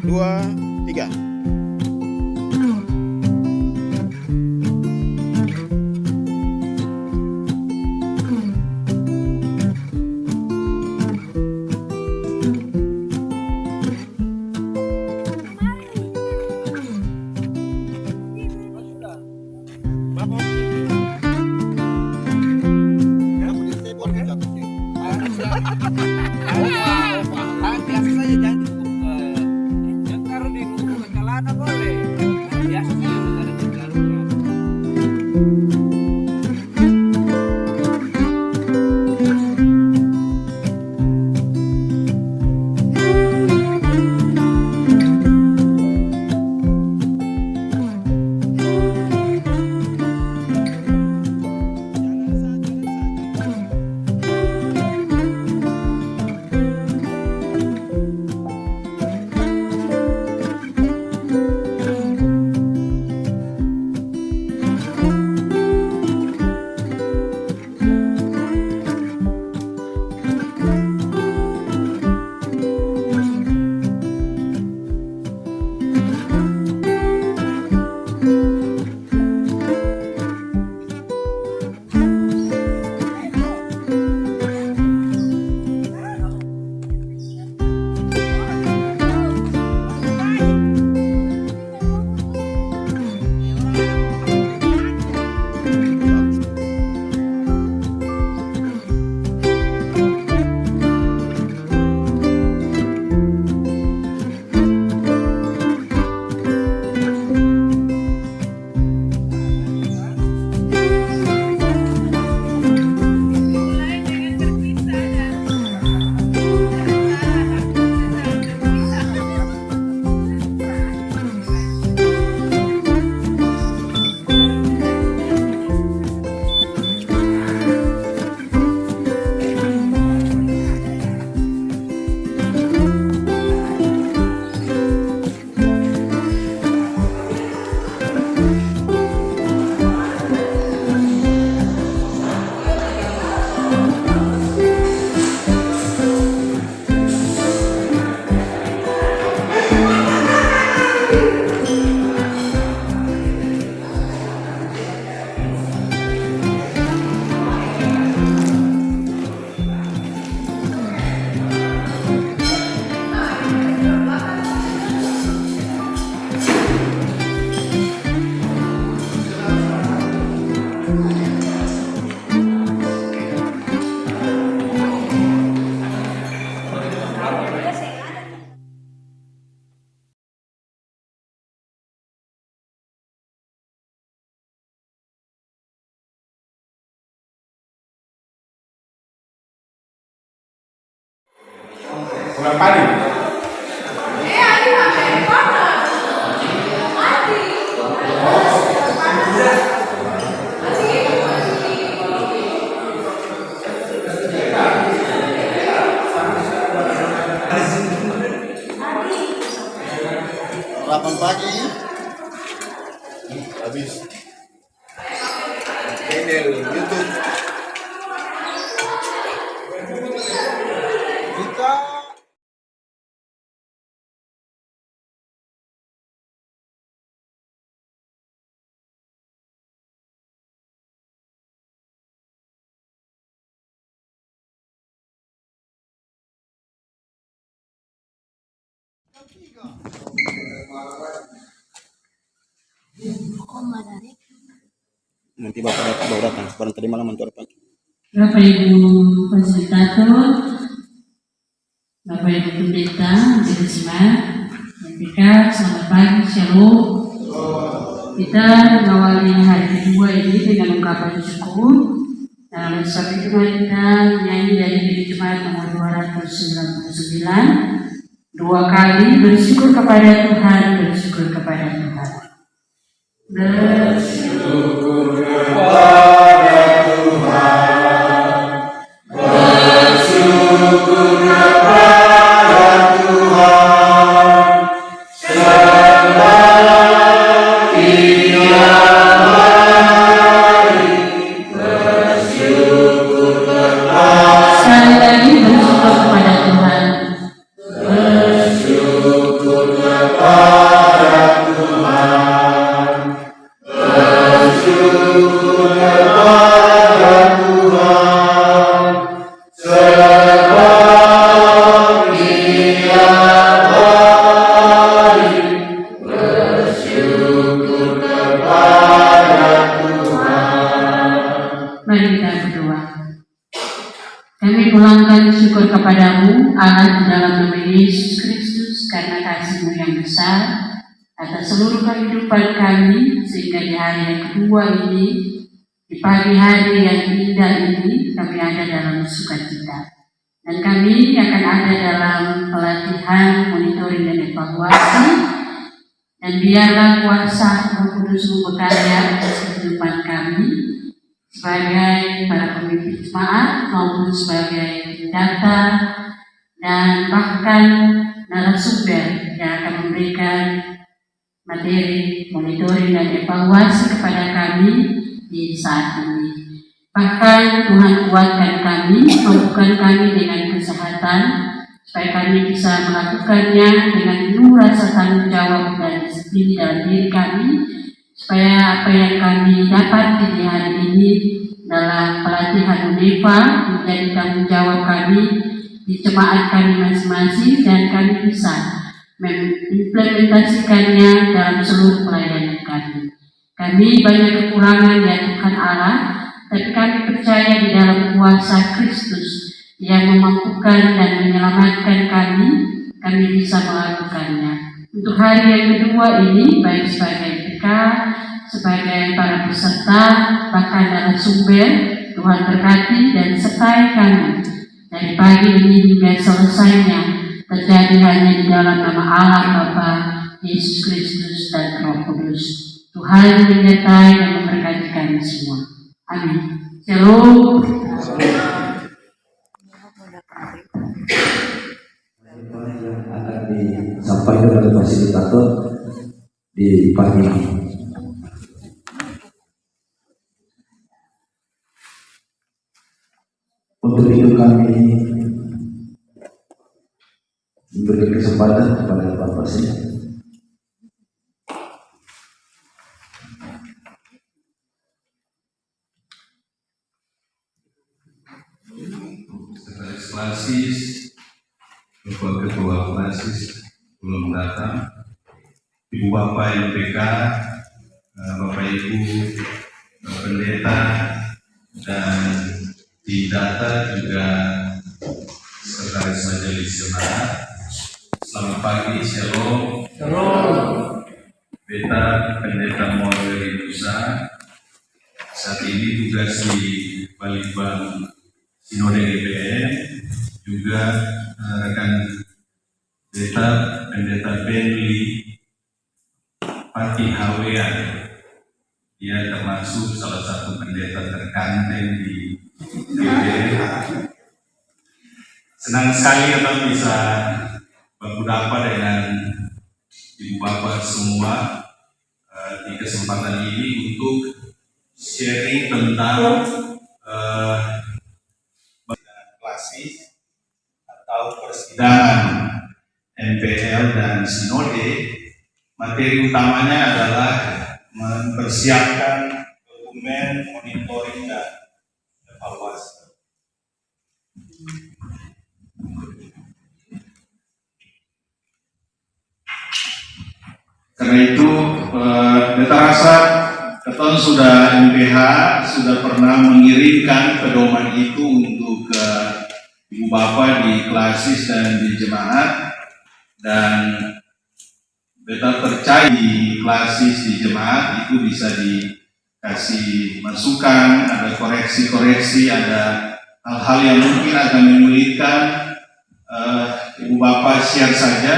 2, 3. Bulan padi. Delapan pagi habis channel YouTube kita. Nanti bapak baru datang, sekarang tadi malam mantor pagi. Bapak Ibu Fasilitator, Bapak Ibu Pendeta, Bisma, MPK, selamat pagi, Shalom. Kita mengawali hari kedua ini dengan ungkapan syukur. Dalam sebab itu mari kita menyanyi dari diri jemaat nomor 299. 2 kali bersyukur kepada Tuhan, bersyukur kepada Tuhan. Bersyukur kepada Tuhan, bersyukur kepada Tuhan, selagi Dia baik, bersyukur kepada. Sekali lagi bersyukur kepada Tuhan, bersyukur kepada Allah di dalam nama Yesus Kristus karena kasih-Mu yang besar atas seluruh kehidupan kami, sehingga di hari yang kedua ini, di pagi hari yang indah ini, kami ada dalam sukacita. Dan kami akan ada dalam pelatihan, monitoring, dan evaluasi. Dan biarlah kuasa Roh Kudus bekerja atas kehidupan kami sebagai para pemimpin jemaat maupun sebagai pendata dan bahkan narasumber yang akan memberikan materi monitoring dan evaluasi kepada kami di saat ini. Bahkan Tuhan kuatkan kami, mampukan kami dengan kesehatan, supaya kami bisa melakukannya dengan penuh rasa tanggung jawab dan disiplin dalam diri kami, supaya apa yang kami dapat di hari ini dalam pelatihan UNEFA menjadi tanggung jawab kami di jemaat kami masing-masing, dan kami bisa mengimplementasikannya dalam seluruh pelayanan kami. Kami banyak kekurangan ya Tuhan Allah, tapi kami percaya di dalam kuasa Kristus yang memampukan dan menyelamatkan kami bisa melakukannya. Untuk hari yang kedua ini, baik sebagai PK, sebagai para peserta, bahkan narasumber, Tuhan berkati dan sertai kami. Dari pagi ini hingga selesainya, terjadi hanya di dalam nama Allah Bapa, Yesus Kristus, dan Roh Kudus. Tuhan menyertai dan memberkati kami semua. Amin. Shalom. Yang akan disampaikan oleh fasilitator di pagi ini. Untuk itu kami memberi kesempatan kepada Pak Presiden. Sekretaris Klasis, Bapak Ketua Klasis belum datang, Ibu Bapak MPK, Bapak Ibu Pendeta, dan di data juga Sekretaris Majelis Jemaat. Selamat pagi, Shalom. Beta Pendeta Mawari Nusa, saat ini tugas di Balitbang Sinode GPM, juga rekan Beta Pendeta Benli Pati Hawean. Dia termasuk salah satu pendeta terkanteng di GPM. Senang sekali kita bisa berjumpa dengan Ibu Bapak semua di kesempatan ini untuk sharing tentang klasis atau persidangan MPL dan Sinode. Materi utamanya adalah mempersiapkan dokumen monitoring dan evaluasi. Karena itu, beta rasa keton sudah MPH sudah pernah mengirimkan pedoman itu untuk Ibu Bapak di klasis dan di jemaat, dan beta percaya di klasis di jemaat itu bisa dikasih masukan, ada koreksi-koreksi, ada hal-hal yang mungkin akan menyulitkan. Ibu Bapak share saja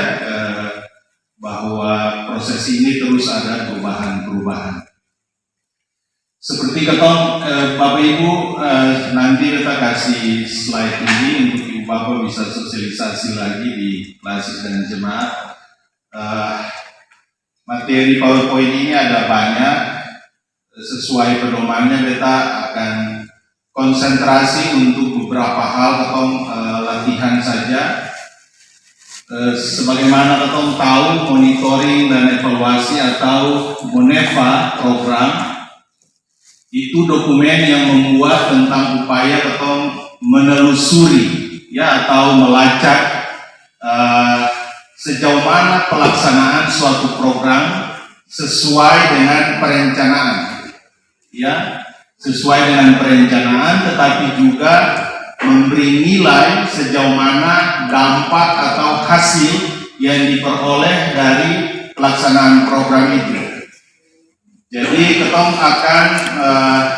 bahwa proses ini terus ada perubahan-perubahan. Seperti ketong Bapak Ibu, nanti kita kasih slide ini untuk Ibu Bapak bisa sosialisasi lagi di klasis dan jemaat. Materi PowerPoint ini ada banyak, sesuai pedomannya beta akan konsentrasi untuk beberapa hal atau latihan saja. Sebagaimana ketong tahu, monitoring dan evaluasi atau MONEFA program itu dokumen yang membuat tentang upaya ketong menelusuri ya atau melacak sejauh mana pelaksanaan suatu program sesuai dengan perencanaan, ya, sesuai dengan perencanaan, tetapi juga memberi nilai sejauh mana dampak atau hasil yang diperoleh dari pelaksanaan program itu. Jadi ketong akan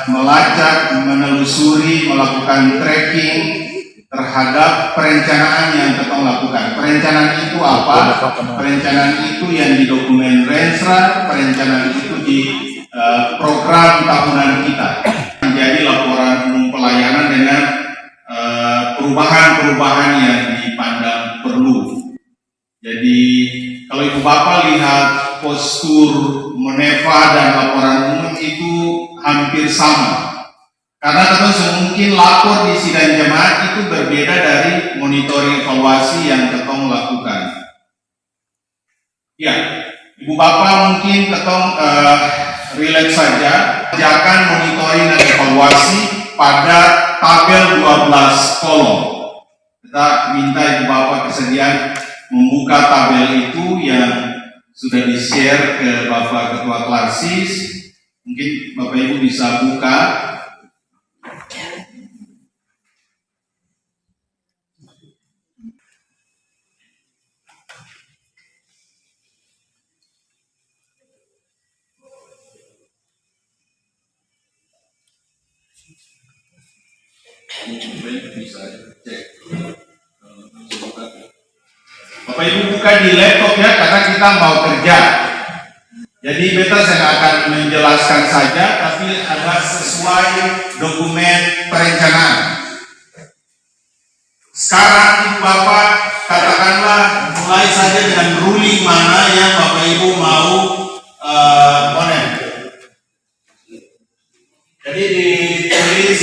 melacak, menelusuri, melakukan tracking terhadap perencanaan yang ketong lakukan. Perencanaan itu apa? Perencanaan itu yang di dokumen Rensra, perencanaan itu di program tahunan kita. Menjadi laporan umum pelayanan dengan perubahan-perubahan yang dipandang perlu. Jadi kalau Ibu Bapak lihat postur Monefa dan laporan umum itu hampir sama. Karena tentu semungkin lapor di sidang jemaat itu berbeda dari monitoring evaluasi yang ketong lakukan. Ya, Ibu Bapak mungkin ketong relax saja, kerjakan monitoring dan evaluasi pada tabel 12 kolom. Kita minta Ibu Bapak kesediaan membuka tabel itu yang sudah di-share ke Bapak Ketua Klasis. Mungkin Bapak Ibu bisa buka. Bisa cek. Bapak Ibu buka di laptop ya, karena kita mau kerja. Jadi beta saya akan menjelaskan saja, tapi ada sesuai dokumen perencanaan. Sekarang Ibu Bapak katakanlah mulai saja dengan ruling mana yang Bapak Ibu mau konek. Jadi ditulis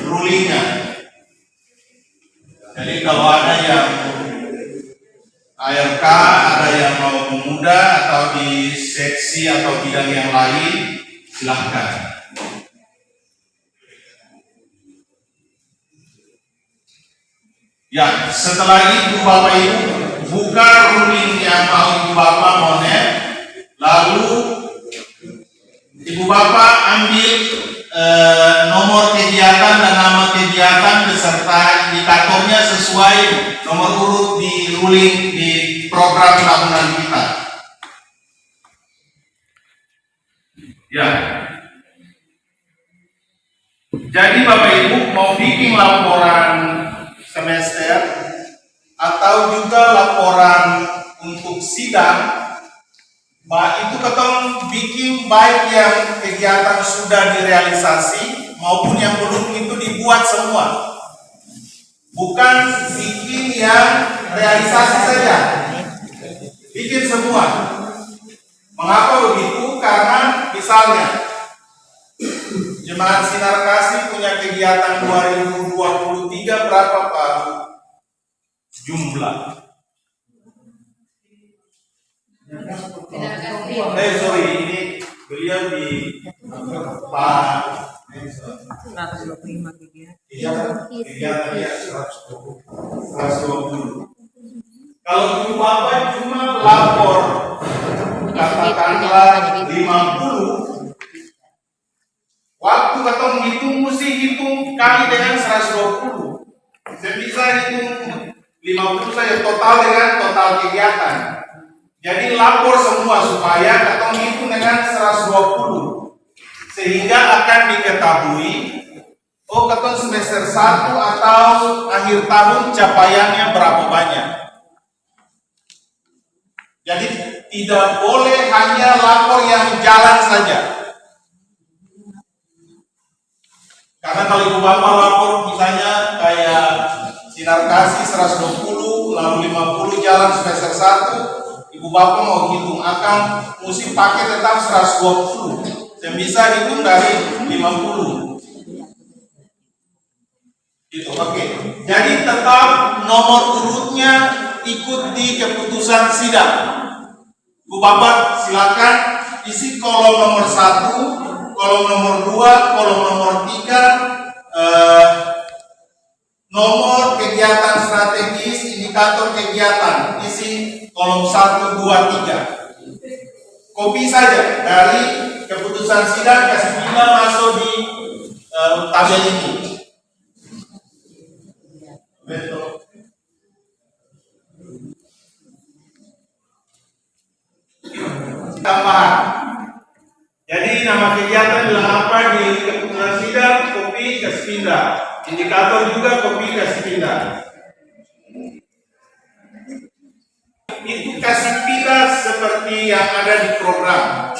rulingnya. Jadi kalau ada yang ARK, ada yang mau pemuda atau di seksi atau bidang yang lain, silahkan. Ya, setelah itu Bapak Ibu buka ruling yang mau Ibu Bapak monet, lalu Ibu Bapak ambil nomor kegiatan dan nama kegiatan beserta indikatornya sesuai nomor urut di ruling di program tahunan kita. Ya. Jadi Bapak Ibu mau bikin laporan semester atau juga laporan untuk sidang, itu ketong bikin baik yang kegiatan sudah direalisasi maupun yang belum itu dibuat semua. Bukan bikin yang realisasi saja, bikin semua. Mengapa begitu? Karena misalnya Jemaat Sinar Kasih punya kegiatan 2023 berapa Pak jumlah? Sorry, ini beliau di Pak 125 kegiatan. Kegiatan ya 120. Kalau Ibu Bapak cuma lapor katakanlah 50, waktu ketemu hitung mesti hitung kali dengan 120. Saya bisa hitung 50 saja total dengan total kegiatan. Jadi lapor semua supaya ketemu hitung dengan 120. Sehingga akan diketahui oh ketemu semester 1 atau akhir tahun capaiannya berapa banyak. Jadi tidak boleh hanya lapor yang jalan saja. Karena kalau Ibu Bapak lapor misalnya kayak Sinar Kasih 120 lalu 50 jalan semester 1, Ibu Bapak mau hitung akan mesti pakai tetap 120. Dan bisa hitung dari 50. Itu oke. Jadi tetap nomor urutnya ikut di keputusan sidang. Bu Bapak silakan isi kolom nomor 1, kolom nomor 2, kolom nomor 3, nomor kegiatan strategis, indikator kegiatan, isi kolom 1, 2, 3. Copy saja dari keputusan sidang, kasih pindah masuk di tabel ini. Betul. Tambahan. Jadi nama kegiatan bilang apa di keputusan sidang, kopi kasih pindah. Indikator juga kopi kasih pindah. Itu kasih pindah seperti yang ada di program.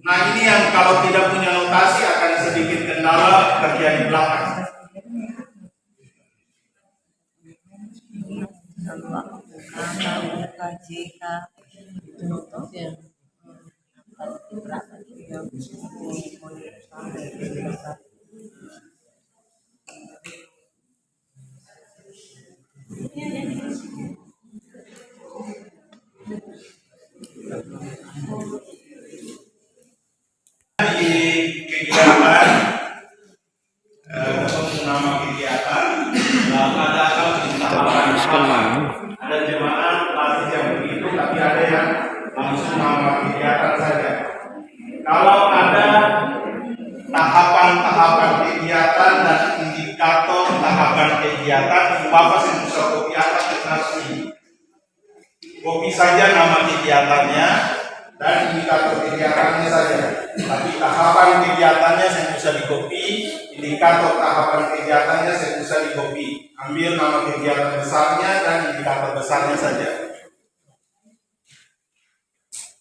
Nah ini yang kalau tidak punya notasi akan sedikit kendala kerja di belakang. Di kegiatan nama kegiatan ada jemaah pelatih yang begitu, tapi ada yang langsung nama kegiatan saja. Kalau ada tahapan-tahapan kegiatan dan indikator tahapan kegiatan, Bapak saya bisa kopi atas ini. Kopi saja nama kegiatannya dan indikator kegiatannya saja. Tapi tahapan kegiatannya saya bisa di copy, indikator tahapan kegiatannya saya bisa di copy. Ambil nama kegiatan besarnya dan indikator besarnya saja.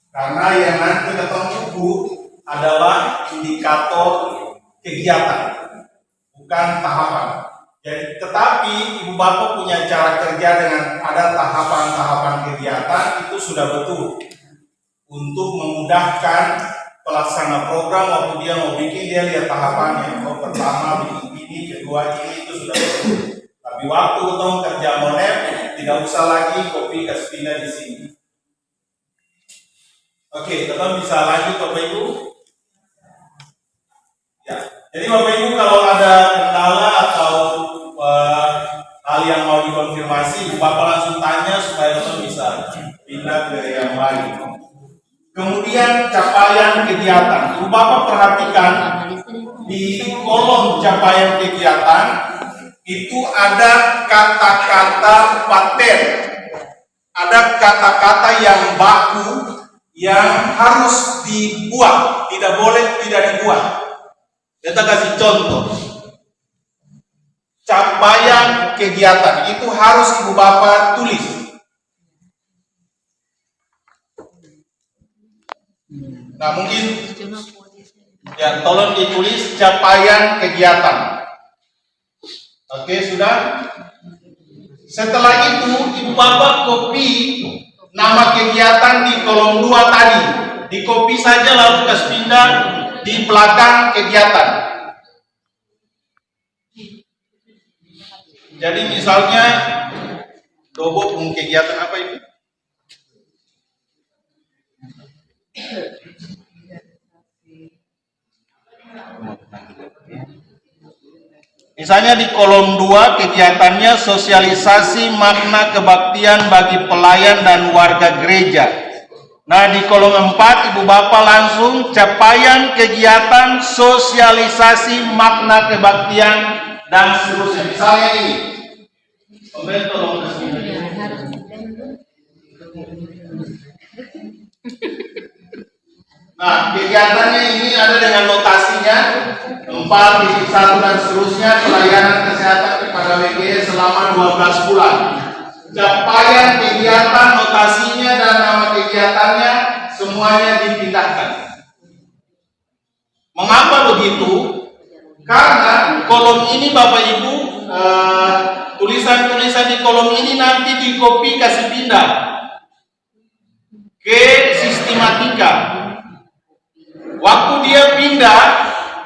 Karena yang nanti ketemu buku adalah indikator kegiatan, bukan tahapan. Jadi, tetapi Ibu Bapak punya cara kerja dengan ada tahapan-tahapan kegiatan itu sudah betul untuk memudahkan pelaksana program waktu dia mau bikin dia lihat tahapannya. Oh pertama bikin ini, kedua ini itu sudah betul. Tapi waktu ketemu kerja monep tidak usah lagi kopi kasih pindah di sini. Oke, tetap bisa lanjut Bapak Ibu. Ya, jadi Bapak Ibu kalau ada kendala atau hal yang mau dikonfirmasi, Bapak langsung tanya supaya Bapak bisa pindah ke yang lain. Kemudian capaian kegiatan, Bapak perhatikan di kolom capaian kegiatan itu ada kata-kata paten, ada kata-kata yang baku yang harus dibuat, tidak boleh tidak dibuat. Kita kasih contoh. Capaian kegiatan itu harus Ibu Bapak tulis. Nah mungkin ya tolong ditulis capaian kegiatan. Oke sudah. Setelah itu Ibu Bapak copy nama kegiatan di kolom 2 tadi. Di copy saja lalu kasih pindah di belakang kegiatan. Jadi misalnya Dobo punya kegiatan apa itu? Misalnya di kolom 2 kegiatannya sosialisasi makna kebaktian bagi pelayan dan warga gereja. Nah di kolom 4 Ibu Bapak langsung capaian kegiatan sosialisasi makna kebaktian dan seterusnya. Misalnya ini tolong kasih. Nah kegiatannya ini ada dengan notasinya 4.1 dan seterusnya, pelayanan kesehatan kepada WGS selama 12 bulan. Capaian kegiatan, notasinya dan nama kegiatannya semuanya dipindahkan. Mengapa begitu? Karena kolom ini Bapak Ibu tulisan-tulisan di kolom ini nanti di copy kasih pindah ke sistematika. Waktu dia pindah,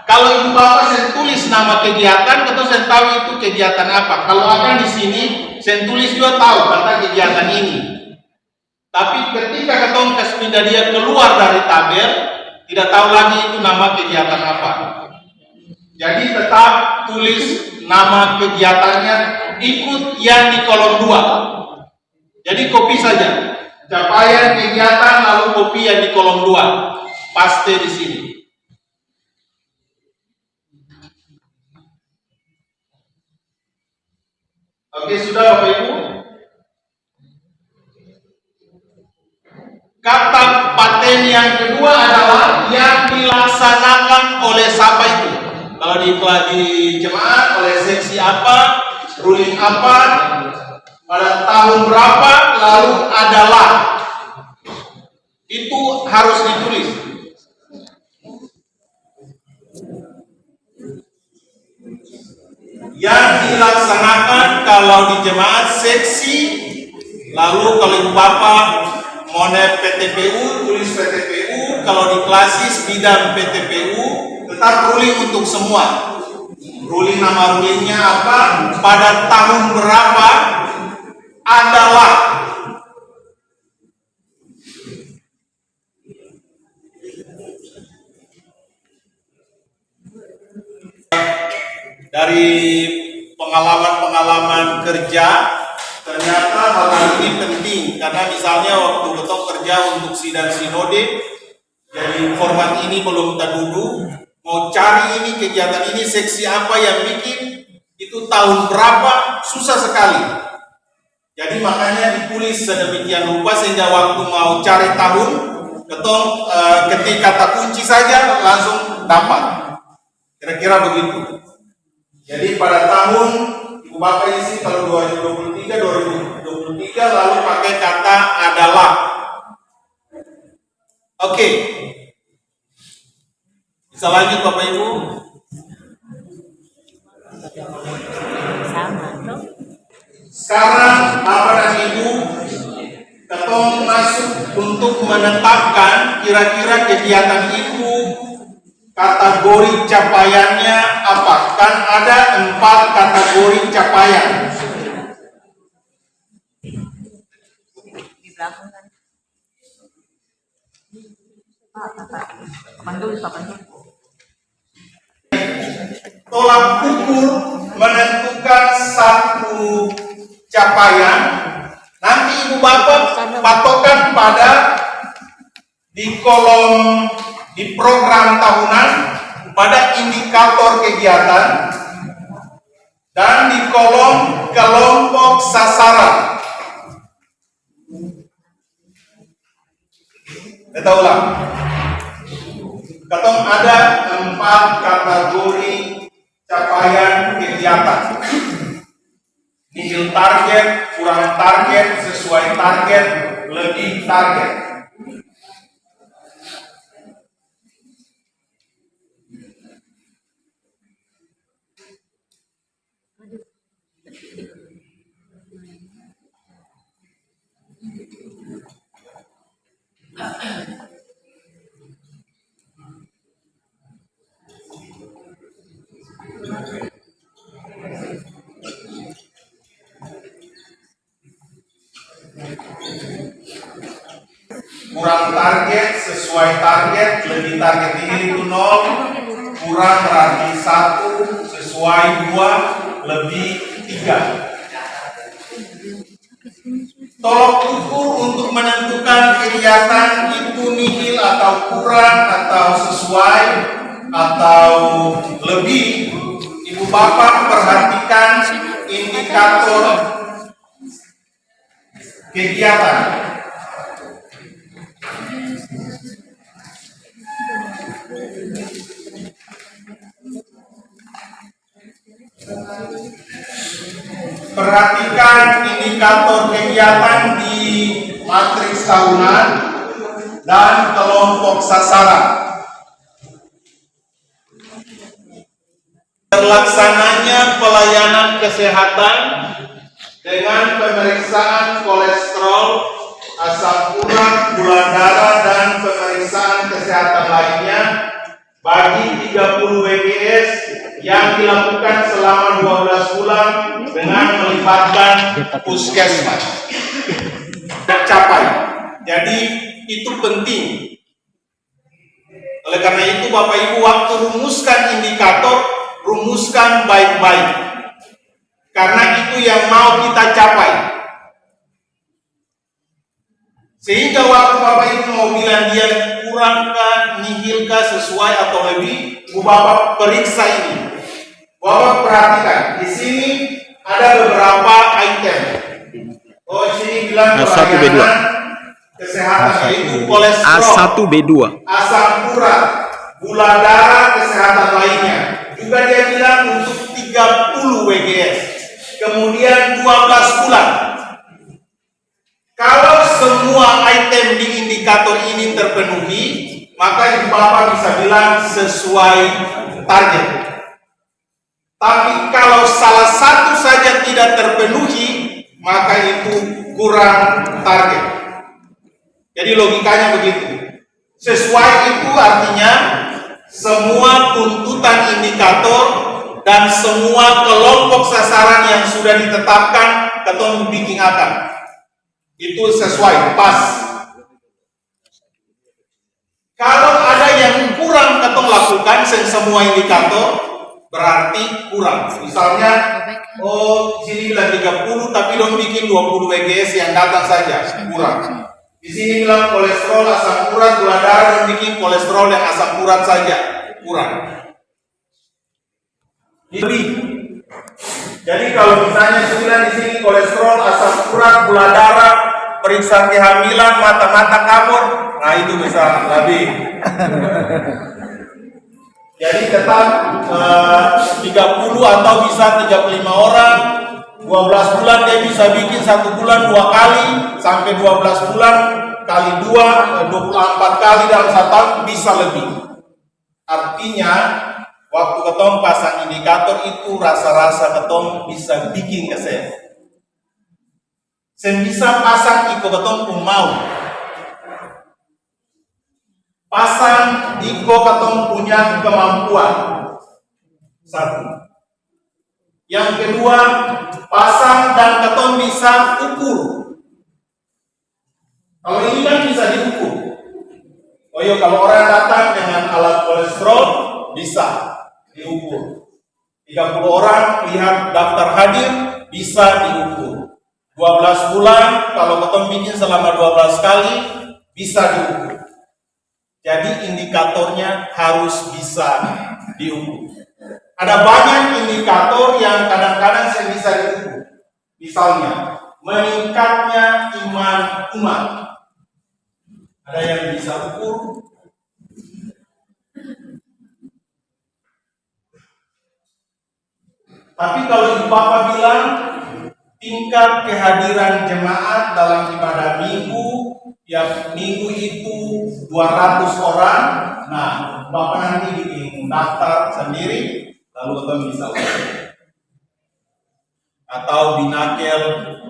kalau Ibu Bapak saya tulis nama kegiatan, atau saya tahu itu kegiatan apa. Kalau akan di sini, saya tulis juga tahu kata kegiatan ini. Tapi ketika ketemu kasih pindah dia keluar dari tabel, tidak tahu lagi itu nama kegiatan apa. Jadi tetap tulis nama kegiatannya ikut yang di kolom 2. Jadi copy saja. Capaian kegiatan lalu copy yang di kolom 2. Paste di sini. Oke, sudah Bapak Ibu. Kata paten yang kedua adalah yang dilaksanakan oleh siapa itu? Kalau di jemaat oleh seksi apa, ruling apa, pada tahun berapa, lalu adalah. Itu harus ditulis. Yang dilaksanakan kalau di jemaat seksi, lalu kalau ibu bapak Monef PTPU, tulis PTPU, kalau di klasis bidang PTPU, tetap ruling untuk semua. Ruling, nama rulingnya apa, pada tahun berapa, adalah. Dari pengalaman-pengalaman kerja, ternyata hal ini penting karena misalnya waktu ketok kerja untuk sidang sinode, jadi format ini belum terduduk, mau cari ini kegiatan ini seksi apa yang bikin, itu tahun berapa, susah sekali. Jadi makanya ditulis sedemikian rupa sehingga waktu mau cari tahun, ketok ketik kata kunci saja langsung dapat. Kira-kira begitu. Jadi pada tahun ibu bapak isi kalau 2023 lalu pakai kata adalah. Oke. Bisa lanjut Bapak Ibu? Sekarang Bapak dan Ibu ketong masuk untuk menetapkan kira-kira kegiatan itu kategori capaiannya apa? Kan ada 4 kategori capaian. Di belakang kan. Kapan dulu? Tolak ukur menentukan satu capaian. Nanti ibu bapak patokan pada di kolom di program tahunan pada indikator kegiatan dan di kolom kelompok sasaran. Kita ulang. Ketong ada 4 kategori capaian kegiatan. Nihil target, kurang target, sesuai target, lebih target. Kurang target, sesuai target, lebih target ini itu 0, kurang berarti 1, sesuai 2, lebih 3. Tolok ukur untuk menentukan kegiatan itu nihil atau kurang atau sesuai atau lebih. Ibu bapak perhatikan indikator kegiatan. Perhatikan indikator kegiatan di matriks tahunan dan kelompok sasaran. Terlaksananya pelayanan kesehatan dengan pemeriksaan kolesterol, asam urat, gula darah, dan pemeriksaan kesehatan lainnya bagi 30 WGS yang dilakukan selama 12 bulan dengan melibatkan puskesmas tercapai. Jadi itu penting. Oleh karena itu Bapak Ibu waktu rumuskan indikator, rumuskan baik-baik. Karena itu yang mau kita capai. Sehingga waktu Bapak Ibu mau bilang dia kurangkah, nihilkah, sesuai atau lebih, Bapak periksa ini. Bapak perhatikan, di sini ada beberapa item. Oh, sini bilang A1, B2. pelayanan kesehatan yaitu kolesterol, A1B2. asam urat, gula darah, kesehatan lainnya. Juga dia bilang untuk 30 WGS. Kemudian 12 bulan. Kalau semua item di indikator ini terpenuhi, maka Ibu Bapak bisa bilang sesuai target. Tapi kalau salah satu saja tidak terpenuhi, maka itu kurang target. Jadi logikanya begitu. Sesuai itu artinya semua tuntutan indikator dan semua kelompok sasaran yang sudah ditetapkan ketemu bikin akan. Itu sesuai, pas. Kalau ada yang kurang ketong lakukan semua indikator, berarti kurang. Misalnya, oh sini bilang 30 tapi dong bikin 20 WGS yang datang saja, kurang. Di sini bilang kolesterol, asam urat, gula darah, dong bikin kolesterol yang asam urat saja, kurang. Jadi kalau misalnya sudah di sini kolesterol, asam urat, gula darah, periksa kehamilan, mata-mata kabur, nah itu bisa lebih. Jadi tetap 30 atau bisa 35 orang, 12 bulan dia bisa bikin 1 bulan 2 kali, sampai 12 bulan kali 2, 24 kali dalam 1 tahun bisa lebih. Artinya waktu ketong pasang indikator itu rasa-rasa ketong bisa bikin kesehatan. Bisa pasang iko ketong pun mau. Pasang iko ketong punya kemampuan. 1. Yang kedua, pasang dan ketong bisa ukur. Kalau ini kan bisa diukur. Oh iya, kalau orang datang dengan alat kolesterol bisa diukur. 30 orang lihat daftar hadir bisa diukur. 12 bulan kalau ketong bikin selama 12 kali bisa diukur. Jadi indikatornya harus bisa diukur. Ada banyak indikator yang kadang-kadang saya bisa diukur. Misalnya meningkatnya iman umat. Ada yang bisa ukur. Tapi kalau Ibu Bapak bilang tingkat kehadiran jemaat dalam ibadah minggu, ya minggu itu 200 orang, nah Bapak nanti bikin daftar sendiri, lalu ketemu bisa ukur. Atau binakel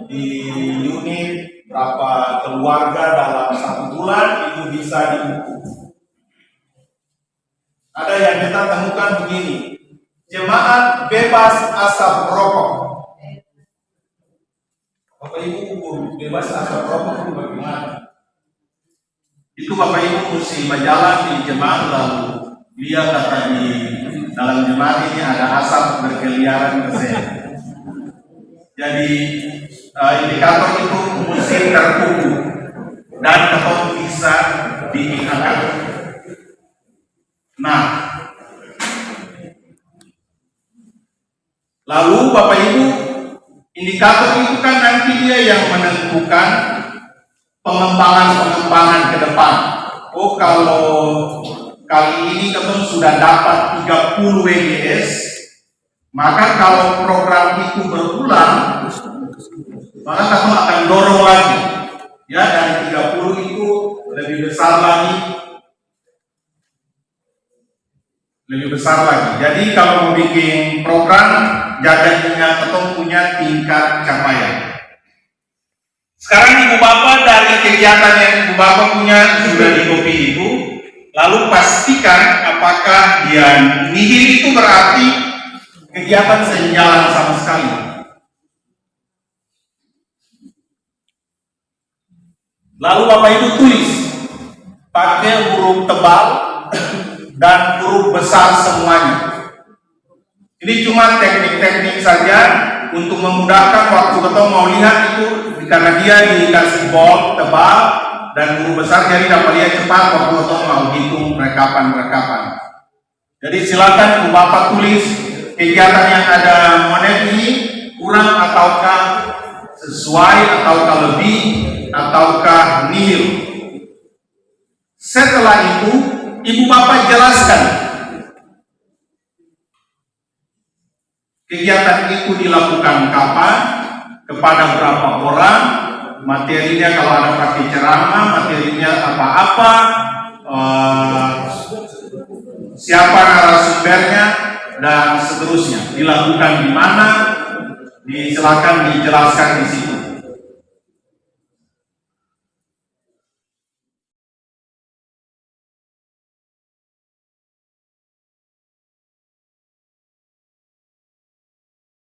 di unit berapa keluarga dalam 1 bulan itu bisa diukur. Ada yang kita temukan begini, jemaat bebas asap rokok. Bapak Ibu ukur bebas asap rokok itu bagaimana? Itu Bapak Ibu mesti berjalan di jemaat lalu lihat kata di dalam jemaat ini ada asap berkeliaran ke saya. Jadi indikator itu mesti terukur dan tetap bisa diingatkan. Nah, lalu Bapak Ibu, indikator itu kan nanti dia yang menentukan pengembangan ke depan. Oh, kalau kali ini ketemu sudah dapat 30 WGS, maka kalau program itu berulang, maka kamu akan dorong lagi. Ya, dari 30 itu lebih besar lagi. Jadi kalau mau bikin program, jaga ingat ketemu punya tingkat capaian. Sekarang Ibu Bapak dari kegiatan yang Ibu Bapak punya sudah di copy itu, lalu pastikan apakah dia nihil itu berarti kegiatan sejalan sama sekali. Lalu Bapak Ibu tulis pakai huruf tebal dan huruf besar semuanya. Ini cuma teknik-teknik saja untuk memudahkan waktu kita mau lihat itu, karena dia dikasih bold tebal dan huruf besar, jadi dapat lihat cepat waktu kita mau hitung rekapan. Jadi silakan Ibu Bapak tulis kegiatan yang ada monet ini, kurang ataukah sesuai ataukah lebih ataukah nihil. Setelah itu ibu bapak jelaskan kegiatan itu dilakukan kapan, kepada berapa orang, materinya kalau ada pakai ceramah, materinya apa-apa, siapa narasumbernya, dan seterusnya. Dilakukan di mana, silakan dijelaskan di situ.